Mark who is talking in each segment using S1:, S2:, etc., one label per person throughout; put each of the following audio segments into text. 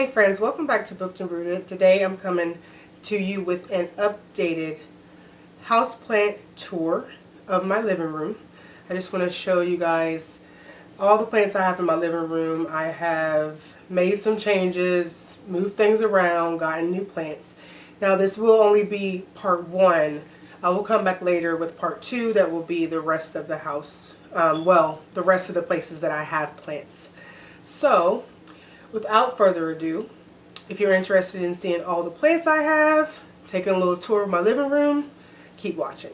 S1: Hey friends, welcome back to Booked and Rooted. Today I'm coming to you with an updated houseplant tour of my living room. I just want to show you guys all the plants I have in my living room. I have made some changes, moved things around, gotten new plants. Now this will only be part one. I will come back later with part two that will be the rest of the house. The rest of the places that I have plants. So, without further ado, if you're interested in seeing all the plants I have, taking a little tour of my living room, keep watching.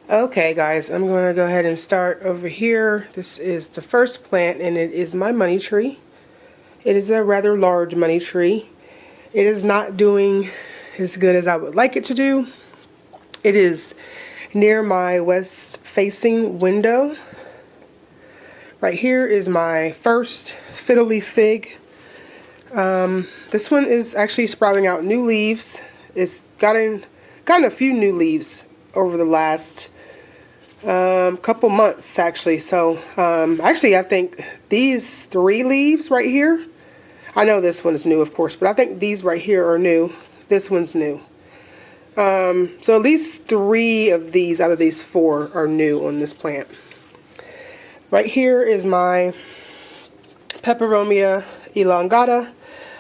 S1: Okay guys, I'm going to go ahead and start over here. This is the first plant and it is my money tree. It is a rather large money tree. It is not doing as good as I would like it to do. It is near my west facing window. Right here is my first Fiddle Leaf Fig. This one is actually sprouting out new leaves. It's gotten a few new leaves over the last couple months actually. So actually I think these 3 leaves right here, I know this one is new of course, but I think these right here are new. This one's new. So at least 3 of these out of these 4 are new on this plant. Right here is my Peperomia elongata.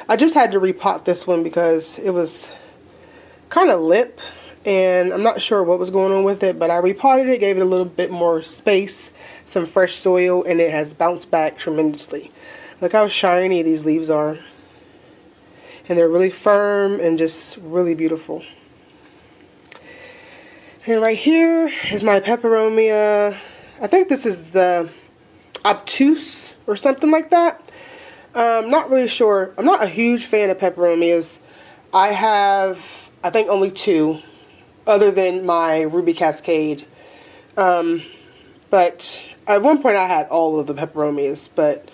S1: I just had to repot this one because it was kind of limp and I'm not sure what was going on with it, but I repotted it, gave it a little bit more space, some fresh soil, and it has bounced back tremendously. Look how shiny these leaves are. And they're really firm and just really beautiful. And right here is my Peperomia. I think this is the obtuse or something like that. Not really sure. I'm not a huge fan of peperomias. I have, I think, only 2 other than my Ruby Cascade. But at one point I had all of the peperomias, but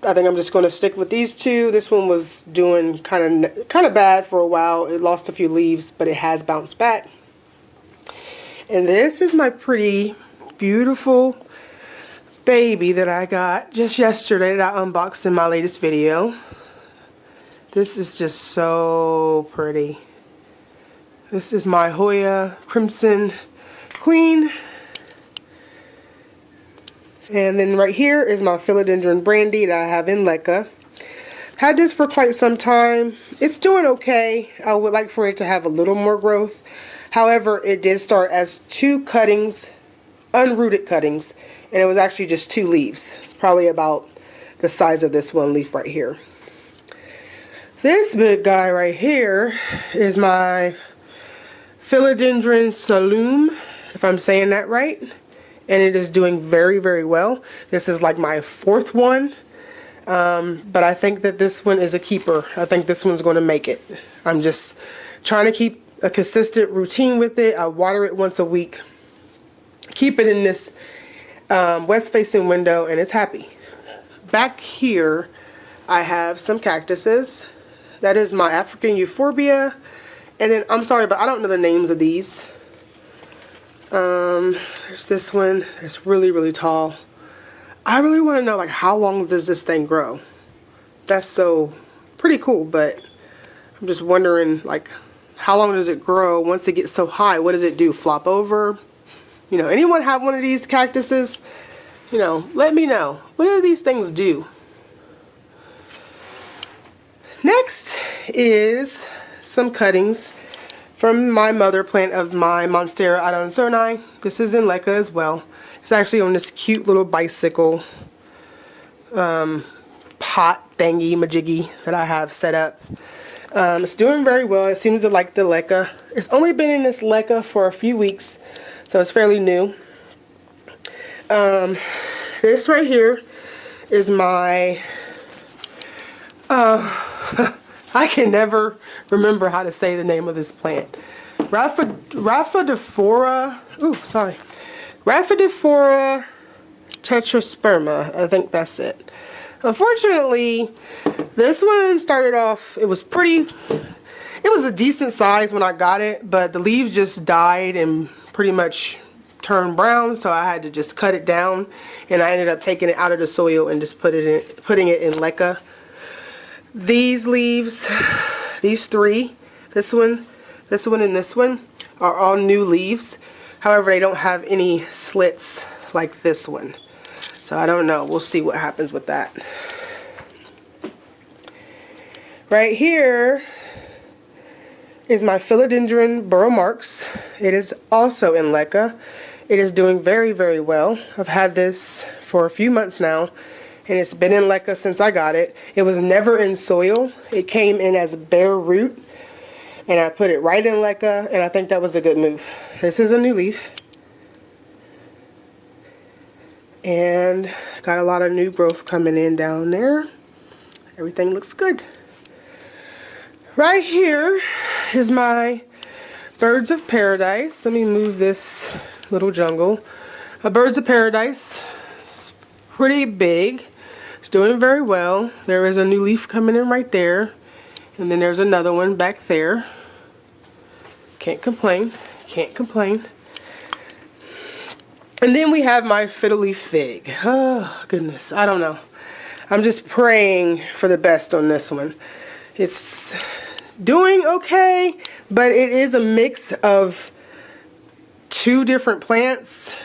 S1: I think I'm just going to stick with these 2. This one was doing kind of bad for a while. It lost a few leaves, but it has bounced back. And this is my pretty, beautiful baby that I got just yesterday that I unboxed in my latest video. This is just so pretty. This is my Hoya Crimson Queen. And then right here is my Philodendron Brandy that I have in Leca. Had this for quite some time. It's doing okay. I would like for it to have a little more growth. However, it did start as 2 cuttings, unrooted cuttings, and it was actually just 2 leaves, probably about the size of this one leaf right here. This big guy right here is my Philodendron Xanadu, if I'm saying that right, and it is doing very, very well. This is like my 4th one, but I think that this one is a keeper. I think this one's going to make it. I'm just trying to keep a consistent routine with it. I water it once a week, keep it in this west facing window, and it's happy. Back here I have some cactuses. That is my African euphorbia, and then I'm sorry but I don't know the names of these. There's this one that's really, really tall. I really want to know, like, how long does this thing grow? That's so pretty cool, but I'm just wondering, like, how long does it grow once it gets so high? What does it do? Flop over? You know, anyone have one of these cactuses? You know, let me know. What do these things do? Next is some cuttings from my mother plant of my Monstera adansonii. This is in Leca as well. It's actually on this cute little bicycle pot thingy majiggy that I have set up. It's doing very well. It seems to like the Leca. It's only been in this Leca for a few weeks, so it's fairly new. This right here is my I can never remember how to say the name of this plant. Rhaphidophora. Ooh, sorry. Rhaphidophora tetrasperma. I think that's it. Unfortunately, this one started off, it was a decent size when I got it, but the leaves just died and pretty much turn brown, so I had to just cut it down, and I ended up taking it out of the soil and just putting it in leca. These leaves, these three, this one, and this one, are all new leaves. However, they don't have any slits like this one. So I don't know. We'll see what happens with that. Right here is my Philodendron burrow marks. It is also in leca. It is doing very, very well. I've had this for a few months now, and it's been in leca since I got it. It was never in soil. It came in as bare root, and I put it right in leca, and I think that was a good move. This is a new leaf, and got a lot of new growth coming in down there. Everything looks good. Right here is my Birds of Paradise. Let me move this little jungle. Birds of Paradise. It's pretty big. It's doing very well. There is a new leaf coming in right there. And then there's another one back there. Can't complain. Can't complain. And then we have my Fiddle Leaf Fig. Oh, goodness. I don't know. I'm just praying for the best on this one. It's doing okay, but it is a mix of two different plants.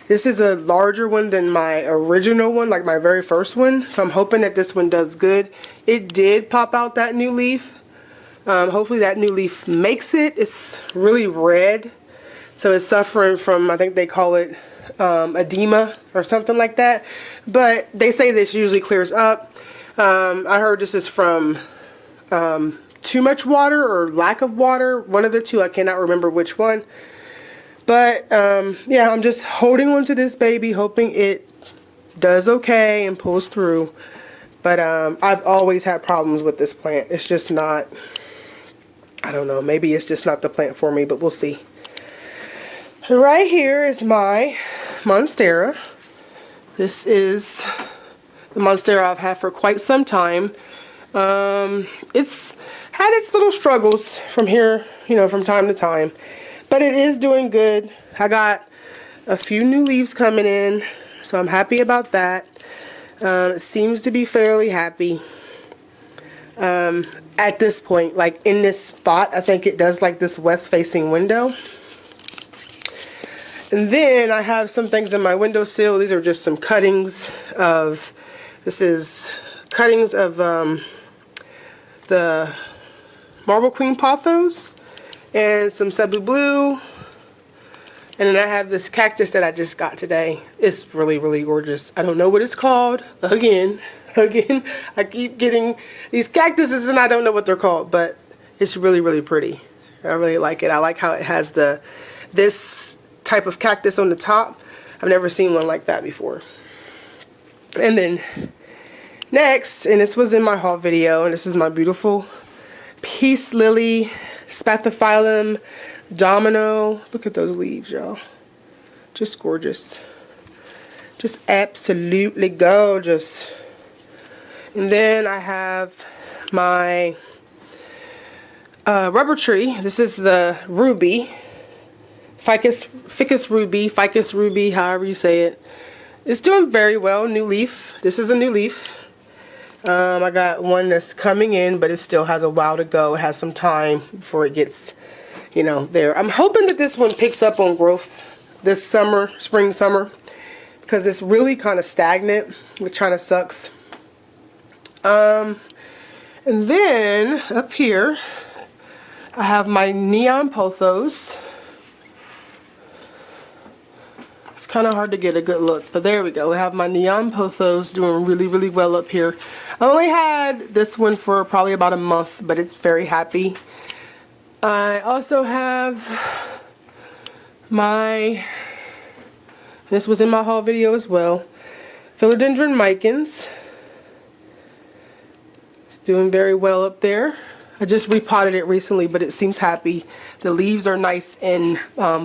S1: This is a larger one than my original one, like my very first one, so I'm hoping that this one does good. It did pop out that new leaf. Hopefully that new leaf makes it. It's really red, so it's suffering from, I think they call it edema or something like that, but they say this usually clears up. I heard this is from too much water or lack of water, one of the two. I cannot remember which one, but yeah, I'm just holding on to this baby, hoping it does okay and pulls through. But I've always had problems with this plant. It's just not, I don't know, maybe it's just not the plant for me, but we'll see. And right here is my Monstera. This is the Monstera I've had for quite some time. It's had its little struggles from here, from time to time, but it is doing good. I got a few new leaves coming in, so I'm happy about that. It seems to be fairly happy. At this point, like in this spot, I think it does like this west facing window. And then I have some things in my windowsill. These are just some cuttings of, the Marble Queen Pothos and some Cebu Blue. And then I have this cactus that I just got today. It's really, really gorgeous. I don't know what it's called. Again, I keep getting these cactuses and I don't know what they're called, but it's really, really pretty. I really like it. I like how it has this type of cactus on the top. I've never seen one like that before. And then next, and this was in my haul video, and this is my beautiful Peace Lily, Spathiphyllum, Domino. Look at those leaves, y'all. Just gorgeous. Just absolutely gorgeous. And then I have my rubber tree. This is the ruby. Ficus ruby, however you say it. It's doing very well. New leaf. This is a new leaf. I got one that's coming in, but it still has a while to go. It has some time before it gets, there. I'm hoping that this one picks up on growth this summer, spring, summer, because it's really kind of stagnant, which kind of sucks. And then up here, I have my neon pothos. It's kind of hard to get a good look, but there we go. I have my neon pothos doing really, really well up here. I only had this one for probably about a month, but it's very happy. I also have this was in my haul video as well, Philodendron micans. It's doing very well up there. I just repotted it recently, but it seems happy. The leaves are nice and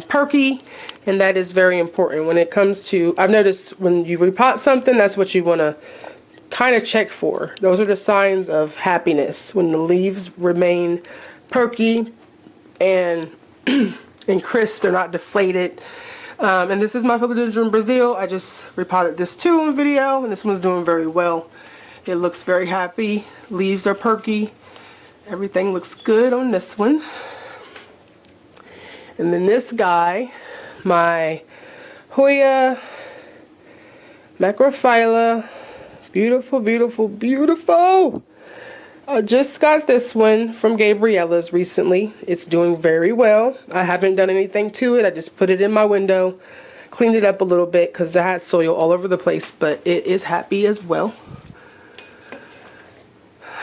S1: perky, and that is very important when it comes to, I've noticed when you repot something, that's what you want to kind of check for. Those are the signs of happiness, when the leaves remain perky and and crisp. They're not deflated. And this is my Philodendron Brazil. I just repotted this too on video, and this one's doing very well. It looks very happy. Leaves are perky. Everything looks good on this one. And then this guy, my Hoya Macrophylla. Beautiful, beautiful, beautiful. I just got this one from Gabriella's recently. It's doing very well. I haven't done anything to it. I just put it in my window, cleaned it up a little bit because I had soil all over the place, but it is happy as well.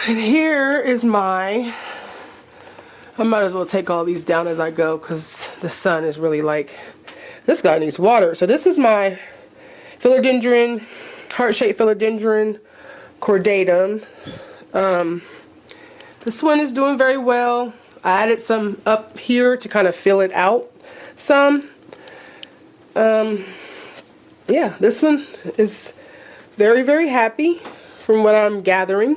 S1: And here is I might as well take all these down as I go because the sun is really like, this guy needs water. So this is my Philodendron, heart-shaped Philodendron cordatum. This one is doing very well. I added some up here to kind of fill it out some. Yeah, this one is very, very happy from what I'm gathering.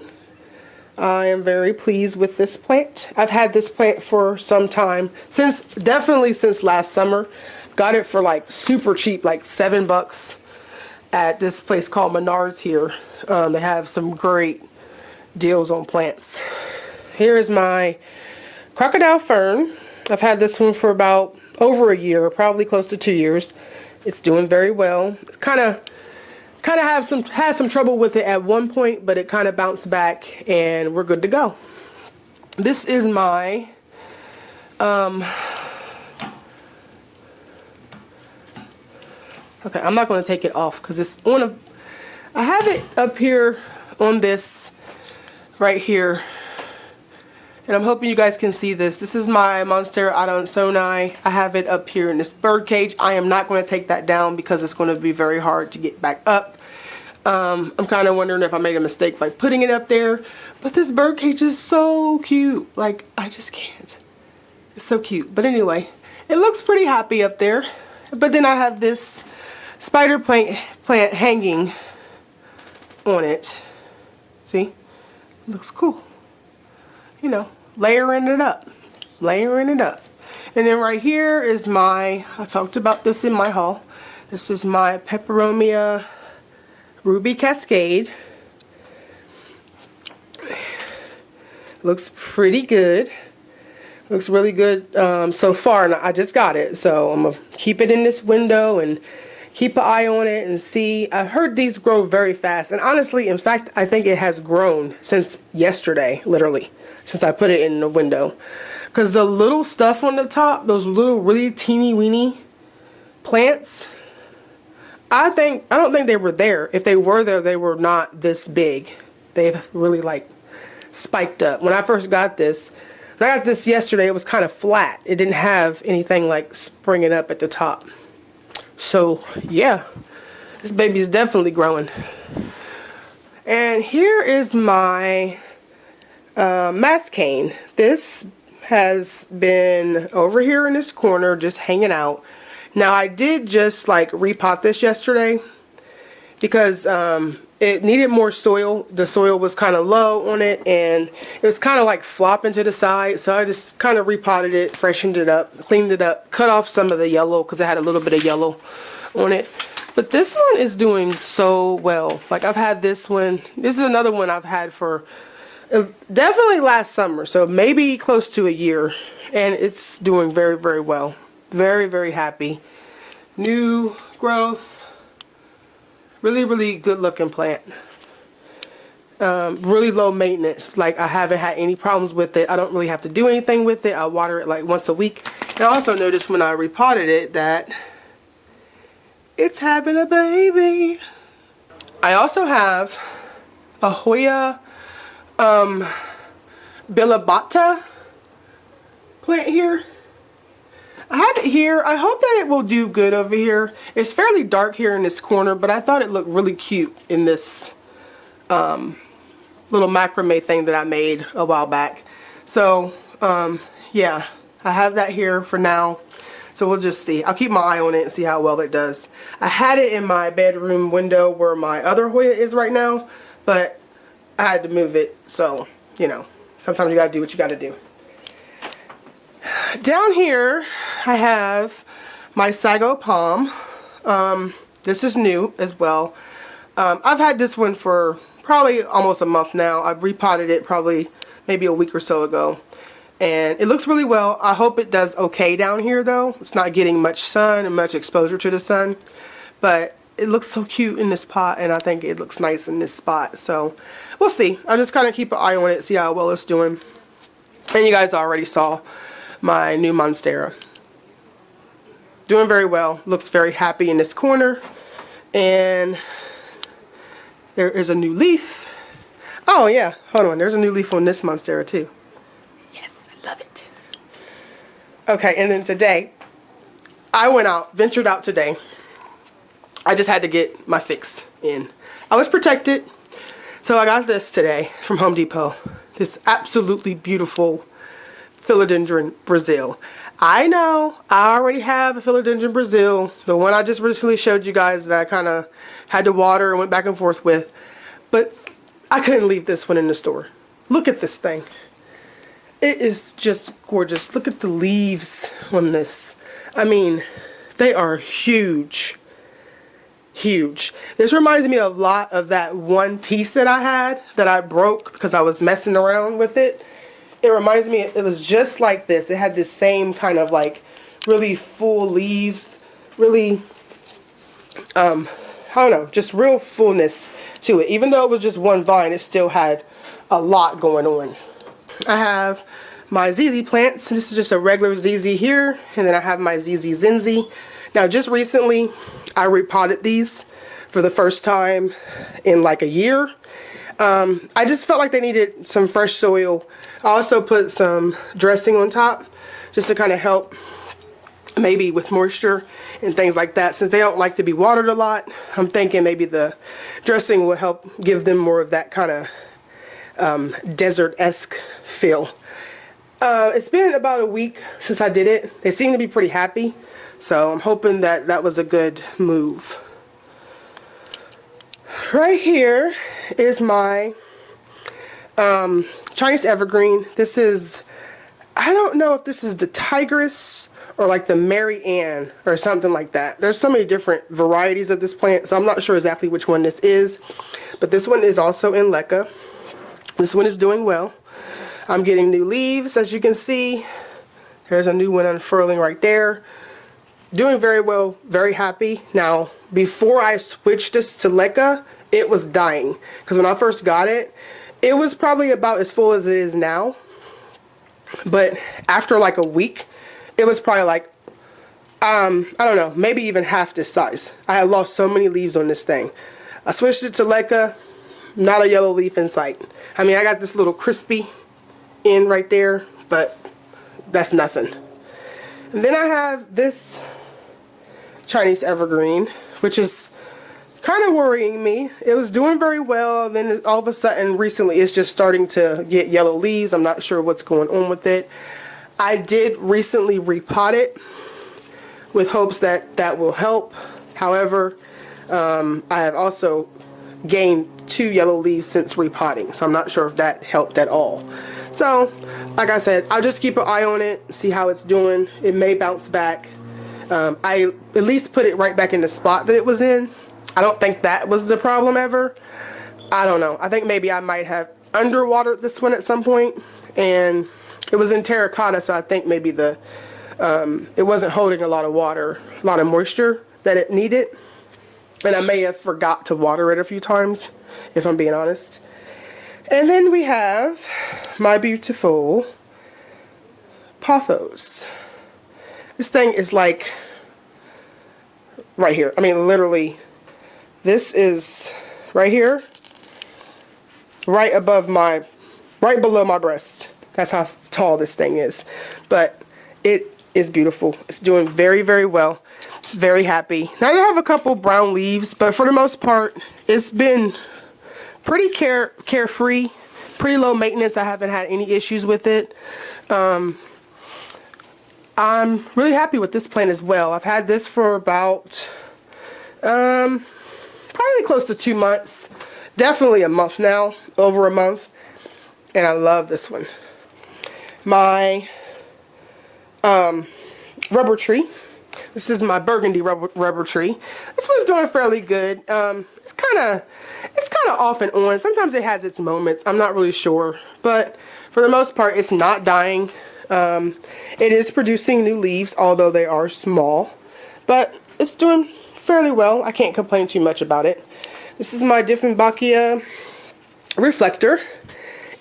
S1: I am very pleased with this plant. I've had this plant for some time, definitely since last summer. Got it for like super cheap, like $7 at this place called Menards here. They have some great deals on plants. Here is my crocodile fern. I've had this one for about over a year, probably close to 2 years. It's doing very well. Kind of had some trouble with it at one point, but it kind of bounced back and we're good to go. This is my okay, I'm not going to take it off because it's on I have it up here on this right here, and I'm hoping you guys can see this. This is my Monstera Adansonii. I have it up here in this bird cage. I am not going to take that down because it's going to be very hard to get back up. I'm kind of wondering if I made a mistake by putting it up there, but this bird cage is so cute. Like, I just can't. It's so cute. But anyway, it looks pretty happy up there. But then I have this spider plant hanging on it. See? Looks cool. You know, layering it up. Layering it up. And then right here is I talked about this in my haul. This is my Peperomia Ruby Cascade. Looks pretty good. Looks really good so far, and I just got it, so I'm gonna keep it in this window and keep an eye on it and see. I've heard these grow very fast, and honestly, in fact, I think it has grown since yesterday, literally, since I put it in the window. Because the little stuff on the top, those little really teeny weeny plants, I don't think they were there. If they were there, they were not this big. They've really like spiked up. When I first got this, when I got this yesterday, it was kind of flat. It didn't have anything like springing up at the top. So yeah, this baby's definitely growing. And here is my mascane. This has been over here in this corner just hanging out. Now I did just like repot this yesterday because it needed more soil. The soil was kind of low on it and it was kind of like flopping to the side, so I just kind of repotted it, freshened it up, cleaned it up, cut off some of the yellow because I had a little bit of yellow on it. But this one is doing so well. Like, I've had this one. This is another one I've had for definitely last summer, so maybe close to a year, and it's doing very, very well. Very, very happy. New growth. Really, really good looking plant. Really low maintenance. Like, I haven't had any problems with it. I don't really have to do anything with it. I water it like once a week. And I also noticed when I repotted it that it's having a baby. I also have a Hoya Bilibata plant here. I have it here. I hope that it will do good over here. It's fairly dark here in this corner, but I thought it looked really cute in this little macrame thing that I made a while back. So yeah, I have that here for now. So we'll just see. I'll keep my eye on it and see how well it does. I had it in my bedroom window where my other Hoya is right now, but I had to move it. So, you know, sometimes you gotta do what you gotta do. Down here, I have my Sago Palm. This is new as well. I've had this one for probably almost a month now. I've repotted it probably maybe a week or so ago. And it looks really well. I hope it does okay down here though. It's not getting much sun and much exposure to the sun. But it looks so cute in this pot, and I think it looks nice in this spot. So we'll see. I'll just kind of keep an eye on it, see how well it's doing. And you guys already saw my new Monstera. Doing very well. Looks very happy in this corner. And there is a new leaf. Oh yeah, hold on. There's a new leaf on this Monstera too. Yes, I love it. Okay, and then today, I ventured out today. I just had to get my fix in. I was protected, so I got this today from Home Depot. This absolutely beautiful Philodendron Brazil. I know I already have a Philodendron Brazil, the one I just recently showed you guys that I kind of had to water and went back and forth with, but I couldn't leave this one in the store. Look at this thing. It is just gorgeous. Look at the leaves on this. I mean, they are huge. Huge. This reminds me a lot of that one piece that I had that I broke because I was messing around with it. It reminds me, it was just like this. It had this same kind of like really full leaves, really, I don't know, just real fullness to it. Even though it was just one vine, it still had a lot going on. I have my ZZ plants. This is just a regular ZZ here, and then I have my ZZ Zenzi. Now just recently, I repotted these for the first time in like a year. I just felt like they needed some fresh soil. I also put some dressing on top just to kind of help maybe with moisture and things like that. Since they don't like to be watered a lot, I'm thinking maybe the dressing will help give them more of that kind of desert-esque feel. It's been about a week since I did it. They seem to be pretty happy. So I'm hoping that that was a good move. Right here is my Chinese evergreen. This is, I don't know if this is the Tigress or like the Mary Ann or something like that. There's so many different varieties of this plant, so I'm not sure exactly which one this is. But this one is also in LECA. This one is doing well. I'm getting new leaves, as you can see. There's a new one unfurling right there. Doing very well, very happy. Now, before I switched this to LECA, it was dying. Because when I first got it, it was probably about as full as it is now. But after like a week, it was probably like, I don't know, maybe even half this size. I had lost so many leaves on this thing. I switched it to LECA, not a yellow leaf in sight. I mean, I got this little crispy end right there, but that's nothing. And then I have this Chinese evergreen, which is kind of worrying me. It was doing very well, and then all of a sudden recently it's just starting to get yellow leaves. I'm not sure what's going on with it. I did recently repot it with hopes that that will help. However, I have also gained 2 yellow leaves since repotting, so I'm not sure if that helped at all. So like I said, I'll just keep an eye on it, see how it's doing. It may bounce back. I at least put it right back in the spot that it was in. I don't think that was the problem ever. I don't know. I think maybe I might have underwatered this one at some point, and it was in terracotta, so I think maybe the it wasn't holding a lot of water, a lot of moisture that it needed, and I may have forgot to water it a few times, if I'm being honest. And then we have my beautiful Pothos. This thing is like right here. I mean, literally, this is right here, right below my breast. That's how tall this thing is. But it is beautiful. It's doing very, very well. It's very happy. Now I have a couple brown leaves, but for the most part, it's been pretty carefree, pretty low maintenance. I haven't had any issues with it. I'm really happy with this plant as well. I've had this for about probably close to 2 months, definitely a month now, over a month, and I love this one. My rubber tree. This is my burgundy rubber tree. This one's doing fairly good. It's kind of off and on. Sometimes it has its moments. I'm not really sure, but for the most part, it's not dying. It is producing new leaves, although they are small, but it's doing fairly well. I can't complain too much about it. This is my Diffenbachia reflector.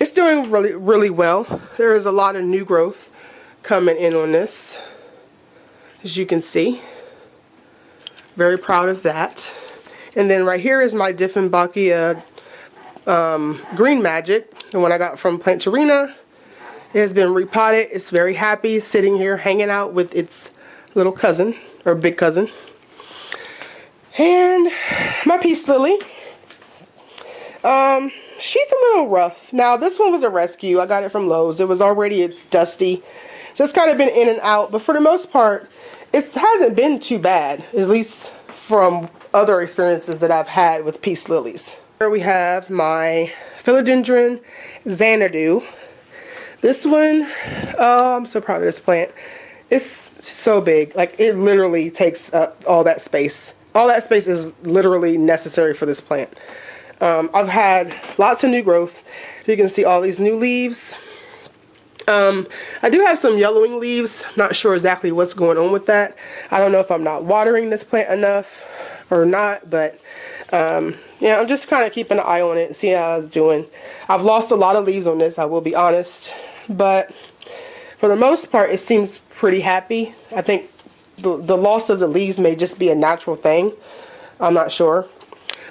S1: It's doing really well. There is a lot of new growth coming in on this, as you can see. Very proud of that. And then right here is my Diffenbachia Green Magic, the one I got from Plantain. It has been repotted. It's very happy sitting here hanging out with its little cousin, or big cousin. And my Peace Lily. She's a little rough. Now this one was a rescue. I got it from Lowe's. It was already dusty. So it's kind of been in and out. But for the most part, it hasn't been too bad. At least from other experiences that I've had with Peace Lilies. Here we have my Philodendron Xanadu. This one, oh, I'm so proud of this plant. It's so big. Like, it literally takes up all that space. All that space is literally necessary for this plant. I've had lots of new growth. You can see all these new leaves. I do have some yellowing leaves. I'm not sure exactly what's going on with that. I don't know if I'm not watering this plant enough or not, but yeah, I'm just kind of keeping an eye on it and see how it's doing. I've lost a lot of leaves on this, I will be honest, but for the most part, it seems pretty happy. I think the loss of the leaves may just be a natural thing. I'm not sure.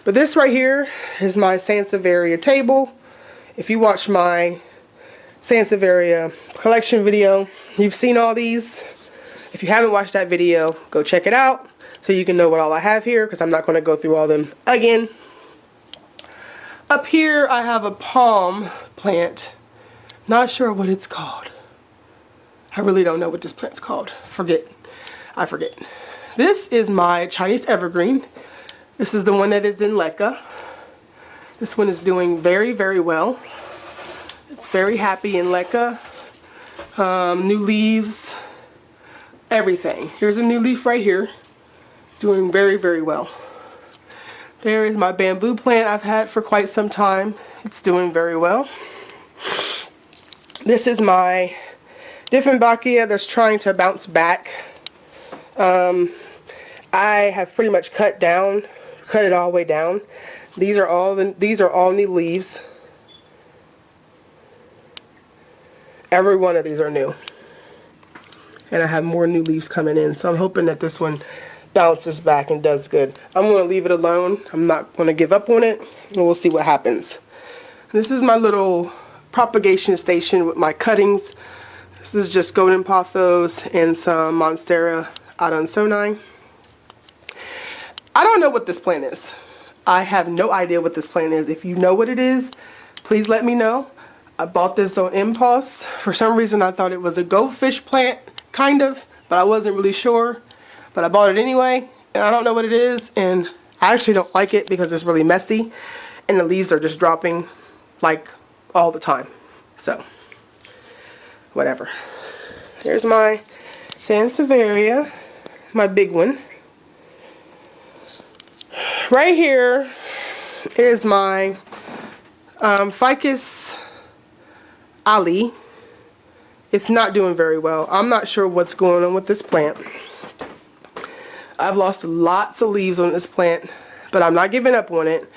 S1: But this right here is my Sansevieria table. If you watch my Sansevieria collection video, you've seen all these. If you haven't watched that video, go check it out so you can know what all I have here, because I'm not going to go through all them again. Up here I have a palm plant. Not sure what it's called. I really don't know what this plant's called. I forget. This is my Chinese evergreen. This is the one that is in leca. This one is doing very well. It's very happy in leca. New leaves, everything. Here's a new leaf right here. Doing very well. There is my bamboo plant I've had for quite some time. It's doing very well. This is my Diffenbachia that's trying to bounce back. I have pretty much cut it all the way down. These are all new leaves. Every one of these are new. And I have more new leaves coming in, so I'm hoping that this one bounces back and does good. I'm going to leave it alone. I'm not going to give up on it, and we'll see what happens. This is my little propagation station with my cuttings. This is just golden pothos and some Monstera Adansonii. I don't know what this plant is. I have no idea what this plant is. If you know what it is, please let me know. I bought this on impulse. For some reason I thought it was a goldfish plant, kind of, but I wasn't really sure. But I bought it anyway, and I don't know what it is, and I actually don't like it because it's really messy, and the leaves are just dropping like all the time. So, whatever. There's my Sansevieria, my big one. Right here is my Ficus Ali. It's not doing very well. I'm not sure what's going on with this plant. I've lost lots of leaves on this plant, but I'm not giving up on it.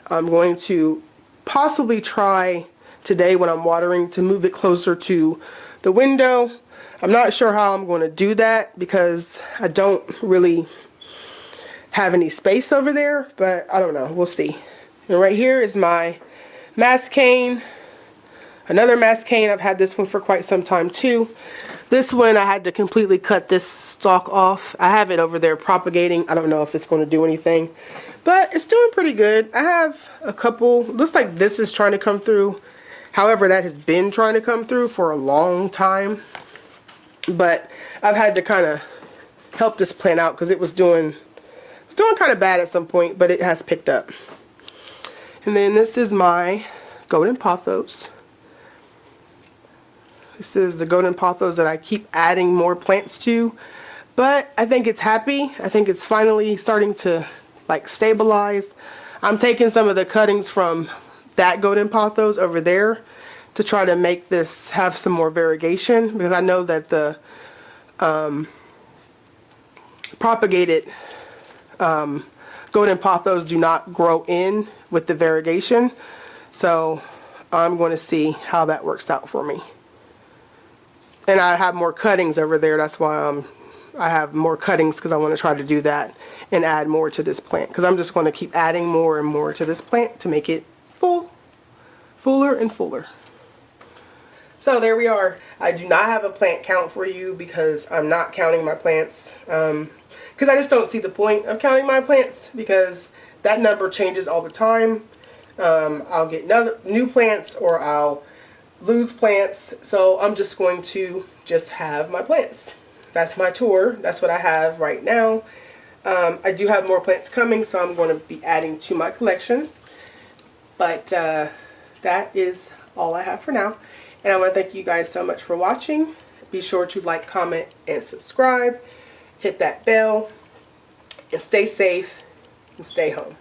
S1: I'm going to possibly try today when I'm watering to move it closer to the window. I'm not sure how I'm going to do that because I don't really have any space over there, but I don't know. We'll see. And right here is my Mascane. Another Mascane. I've had this one for quite some time too. This one I had to completely cut this stalk off. I have it over there propagating. I don't know if it's going to do anything, but it's doing pretty good. I have a couple. Looks like this is trying to come through. However, that has been trying to come through for a long time. But I've had to kind of help this plant out because it was doing kind of bad at some point, but it has picked up. And then this is my golden pothos. This is the golden pothos that I keep adding more plants to, but I think it's happy. I think it's finally starting to like stabilize. I'm taking some of the cuttings from that golden pothos over there to try to make this have some more variegation, because I know that the propagated golden pothos do not grow in with the variegation. So I'm going to see how that works out for me. And I have more cuttings over there. That's why I have more cuttings, because I want to try to do that and add more to this plant, because I'm just going to keep adding more and more to this plant to make it fuller and fuller. So there we are. I do not have a plant count for you because I'm not counting my plants, because I just don't see the point of counting my plants, because that number changes all the time. I'll get new plants or I'll lose plants, so I'm just going to just have my plants. That's my tour. That's what I have right now. I do have more plants coming, so I'm going to be adding to my collection. But that is all I have for now. And I want to thank you guys so much for watching. Be sure to like, comment, and subscribe. Hit that bell. And stay safe and stay home.